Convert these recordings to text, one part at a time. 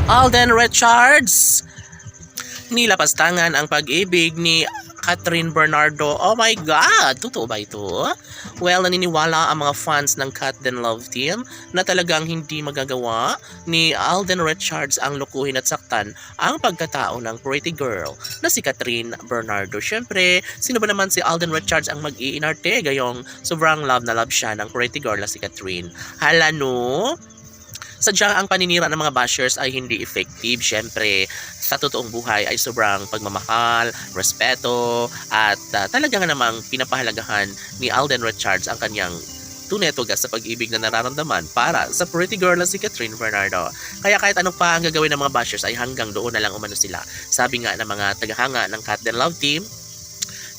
Alden Richards. Nilapastangan ang pag-ibig ni Catherine Bernardo. Oh my God! Totoo ba ito? Well, naniniwala ang mga fans ng Cat Then Love Team na talagang hindi magagawa ni Alden Richards ang lukuhin at saktan ang pagkatao ng pretty girl na si Catherine Bernardo. Siyempre, sino ba naman si Alden Richards ang mag-iinarte gayong sobrang love na love siya ng pretty girl na si Catherine? Hala no? Sadyang ang paninira ng mga bashers ay hindi effective. Siyempre, sa totoong buhay ay sobrang pagmamahal, respeto, at talaga nga namang pinapahalagahan ni Alden Richards ang kanyang tunay tugas sa pag-ibig na nararamdaman para sa pretty girl na si Catherine Bernardo. Kaya kahit anong pa ang gagawin ng mga bashers ay hanggang doon na lang umano sila. Sabi nga ng mga tagahanga ng Cat Then Love Team,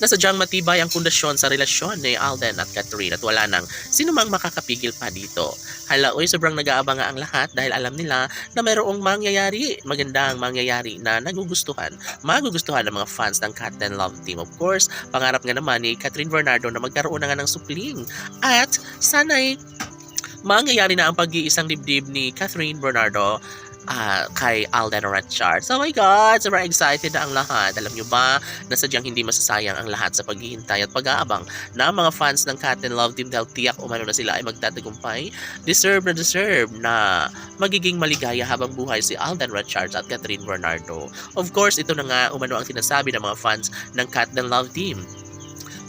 na sadyang matibay ang pundasyon sa relasyon ni Alden at Catherine at wala nang sino mang makakapigil pa dito. Hala, oy, sobrang nag-aabang nga ang lahat dahil alam nila na mayroong mangyayari, magandang mangyayari na magugustuhan ng mga fans ng Cat Then Love Team. Of course, pangarap nga naman ni Catherine Bernardo na magkaroon na nga ng supling at sana'y mangyayari na ang pag-iisang dibdib ni Catherine Bernardo kay Alden Richards. Oh my God! Sobrang excited na ang lahat. Alam nyo ba na sadyang hindi masasayang ang lahat sa paghihintay at pag-aabang na mga fans ng Cat Then Love Team dahil tiyak umano na sila ay magtatagumpay. Deserve na magiging maligaya habang buhay si Alden Richards at Catherine Bernardo. Of course, ito na nga umano ang sinasabi ng mga fans ng Cat Then Love Team.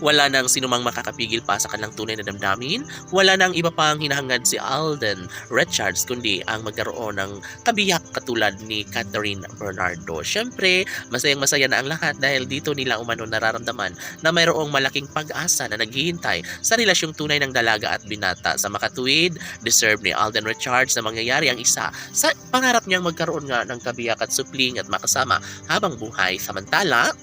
Wala nang sinumang makakapigil pa sa kanilang tunay na damdamin. Wala nang iba pang hinahangad si Alden Richards kundi ang magkaroon ng kabiyak katulad ni Catherine Bernardo. Siyempre, masayang-masaya na ang lahat dahil dito nila umano nararamdaman na mayroong malaking pag-asa na naghihintay sa relasyong tunay ng dalaga at binata. Sa makatuwid, deserve ni Alden Richards na mangyayari ang isa sa pangarap niyang magkaroon nga ng kabiyak at supling at makasama habang buhay. Samantala,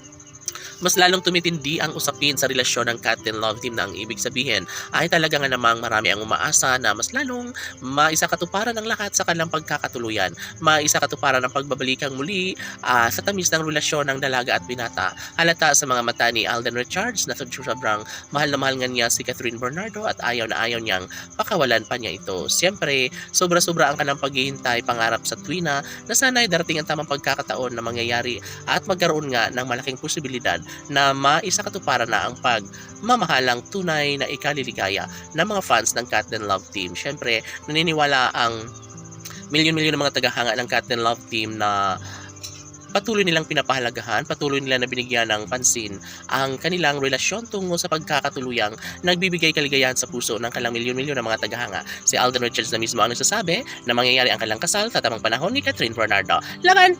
mas lalong tumitindi ang usapin sa relasyon ng Cat Then Love Team na ang ibig sabihin ay talaga nga namang marami ang umaasa na mas lalong maisakatuparan ng lahat sa kanilang pagkakatuluyan, maisakatuparan ng pagbabalikang muli sa tamis ng relasyon ng dalaga at binata. Halata sa mga mata ni Alden Richards na sobrang mahal na mahal nga niya si Catherine Bernardo at ayaw na ayaw niyang pakawalan pa niya ito. Siyempre, sobra-sobra ang kanilang paghihintay, pangarap sa tuwina na sana'y darating ang tamang pagkakataon na mangyayari at magkaroon nga ng malaking posibilidad na maisakatuparan na ang pagmamahalang tunay na ikaliligaya ng mga fans ng Cat Then Love Team. Siyempre, naniniwala ang milyon-milyon ng mga tagahanga ng Cat Then Love Team na patuloy nilang pinapahalagahan, patuloy nila na binigyan ng pansin ang kanilang relasyon tungo sa pagkakatuluyang nagbibigay kaligayahan sa puso ng kanilang milyon-milyon ng mga tagahanga. Si Alden Richards na mismo ang nagsasabi na mangyayari ang kanilang kasal sa tamang panahon ni Catherine Bernardo. Laban!